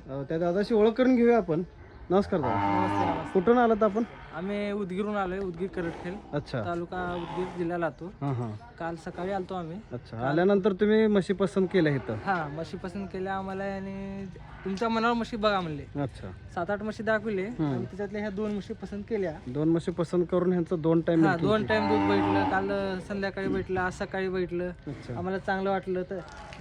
त्या दादाशी ओळख करून घेऊया आपण. नमस्कार दादा. नमस्ते नमस्ते. कुठून आलात आपण? आम्ही उदगीरून आलोय. उदगीर करटखेल अच्छा. तालुका उदगीर जिल्हा लातूर. हां. काल सकाळी आलतो आम्ही. अच्छा. आल्यानंतर तुम्ही म्हशी पसंत केल्या इथं? हा, म्हशी पसंत केल्या आम्हाला आणि तुमच्या मनावर म्हशी बघा म्हणले. अच्छा. 7-8 म्हशी दाखवले आणि त्याच्यातल्या ह्या 2 म्हशी पसंत केल्या. 2 म्हशी पसंत करून ह्यांचं 2 टाइम. हा, 2 टाइम दूध बैठलं. काल संध्याकाळी बैठलं, आज सकाळी बैठलं. अच्छा. आम्हाला चांगलं वाटलं. तर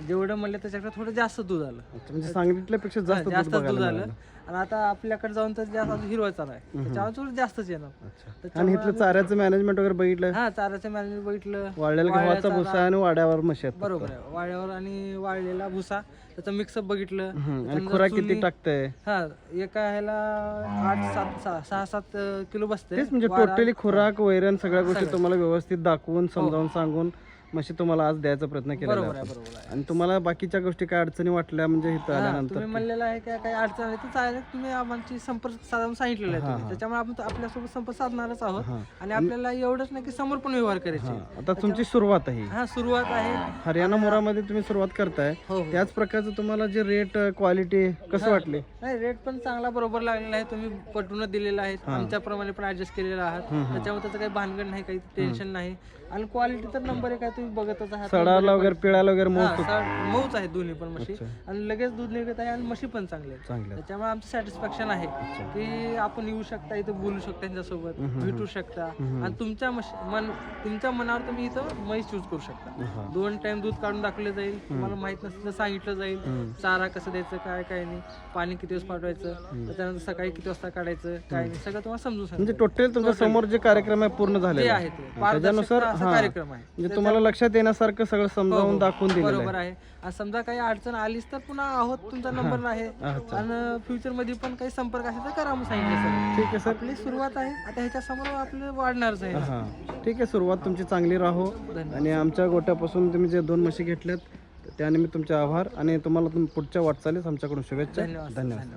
जेवढं म्हणलं त्याच्याकडे थोडं जास्त दूध आलं. म्हणजे सांगितल्यापेक्षा जास्त जास्त दूध दूध बघायला आलं. मिळालं. आणि आता आपल्याकडे जाऊन तर जास्त अजून हिरवा चारा आहे. त्याच्यावर थोडं जास्तच येणार. अच्छा. आणि इथलं चाऱ्याचं मॅनेजमेंट वगैरे बघितलं? हा, चाऱ्याचं मॅनेजमेंट बैठलं. वाळलेल्या गव्हाचा भुसा आणि वाड्यावर म्हशी आहेत. बरोबर आहे. वाळ्यावर आणि वाळलेला भुसा त्याचं मिक्सअप बघितलं. आणि खुराक किती टाकताय? हा, एका ह्याला 6-7 किलो बसते. तेच म्हणजे टोटली खुराक वैरण सगळ्या गोष्टी तुम्हाला व्यवस्थित दाखवून समजावून सांगून म्हशी तुम्हाला आज द्यायचा प्रयत्न केलेला बरोबर आहे. आहे, बरोबर आहे. आणि तुम्हाला बाकीच्या गोष्टी काय अडचणी वाटल्या म्हणजे इथं आल्यानंतर? तुम्ही म्हणलेलं आहे की काही अडचण आहे तर चालेल, तुम्ही आमची संपर्क साधून सांगितलेलं आहे तुम्ही. त्याच्यामुळे आपण आपल्यासोबत संपर्क साधणारच आहोत. आणि आपल्याला एवढंच नाही की समोर पण व्यवहार करायचे. आता तुमची सुरुवात आहे. हा, सुरुवात आहे. हरियाणा मोरामध्ये तुम्ही सुरुवात करताय. त्याच प्रकारचं तुम्हाला जे रेट क्वालिटी कसं वाटले? नाही, रेट पण चांगला बरोबर लागलेला आहे. तुम्ही पटवून दिलेला आहे. आमच्याप्रमाणे पण ऍडजस्ट केलेला आहात. त्याच्यामुळे त्याचं काही भानगड नाही, काही टेन्शन नाही. आणि क्वालिटी तर नंबर 1 आहे. तुम्ही बघतच आहात. सडाला वगैरे पिळाला वगैरे मऊच आहे दोन्ही पण म्हशी. आणि लगेच दूध निघत आहे आणि म्हशी पण चांगले आहेत. त्याच्यामुळे आमचं सॅटिस्फॅक्शन आहे की आपण येऊ शकता, इथं बोलू शकता, त्यांच्यासोबत भेटू शकता. आणि तुमच्या मनावर तुम्ही इथं म्हैस चूज करू शकता. 2 टाइम दूध काढून दाखवलं जाईल. तुम्हाला माहित नसलं सांगितलं जाईल. चारा कसं द्यायचं, काय नाही, पाणी किती वाजता पाठवायचं, त्याच्यानंतर सकाळी किती वाजता काढायचं, काय नाही, सगळं तुम्हाला समजून सांगतो. म्हणजे टोटल तुमच्या समोर जे कार्यक्रम आहे पूर्ण झाले आहे ते त्याच्यानुसार कार्यक्रम आहे. म्हणजे तुम्हाला लक्षात येण्यासारखं सगळं समजावून दाखवून दिलं. बरोबर आहे. आणि समजा काही अडचण आलीच तर पुन्हा आहोत, तुमचा नंबर आहे. आणि फ्युचर मध्ये पण काही संपर्क असेल तर करा म्हणून सांगितलं सर. ठीक आहे सर. आपली सुरुवात आहे आता, ह्याच्या समोर आपलं वाढणारच आहे. हां, ठीक आहे. सुरुवात तुमची चांगली राहो. आणि आमच्या गोट्यापासून तुम्ही जे 2 म्हशी घेतल्यात त्यानिमित्त तुमचे आभार आणि तुम्हाला पुढच्या वाटचालीस आमच्याकडून शुभेच्छा. धन्यवाद. धन्यवाद.